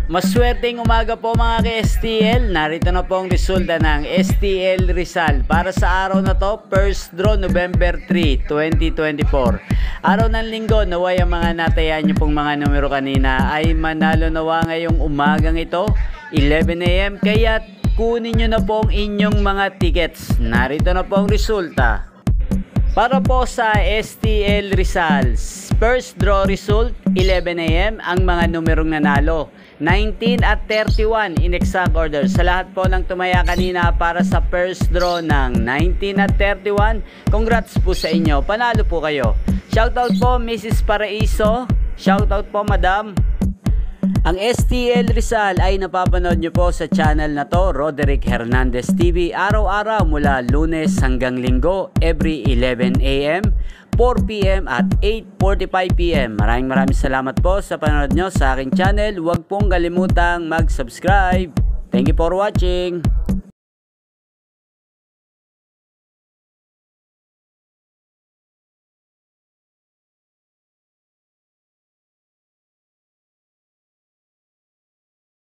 Maswerteng umaga po mga ka-STL. Narito na po ang resulta ng STL Rizal para sa araw na to, first draw November 3, 2024. Araw ng linggo, naway ang mga natayaan nyo pong mga numero kanina ay manalo nawa ngayong umagang ito, 11 AM. Kaya kunin nyo na po ang inyong mga tickets. Narito na po ang resulta. Para po sa STL Rizal, first draw result, 11 AM ang mga numerong nanalo. 19 at 31 in exact order. Sa lahat po ng tumaya kanina para sa first draw ng 19 at 31, congrats po sa inyo. Panalo po kayo. Shoutout po Mrs. Paraiso. Shoutout po Madam. Ang STL Rizal ay napapanood nyo po sa channel na to, Roderick Hernandez TV, araw-araw mula Lunes hanggang Linggo, every 11 AM, 4 PM at 8:45 PM. Maraming salamat po sa panonood nyo sa aking channel. Huwag pong kalimutang mag-subscribe. Thank you for watching.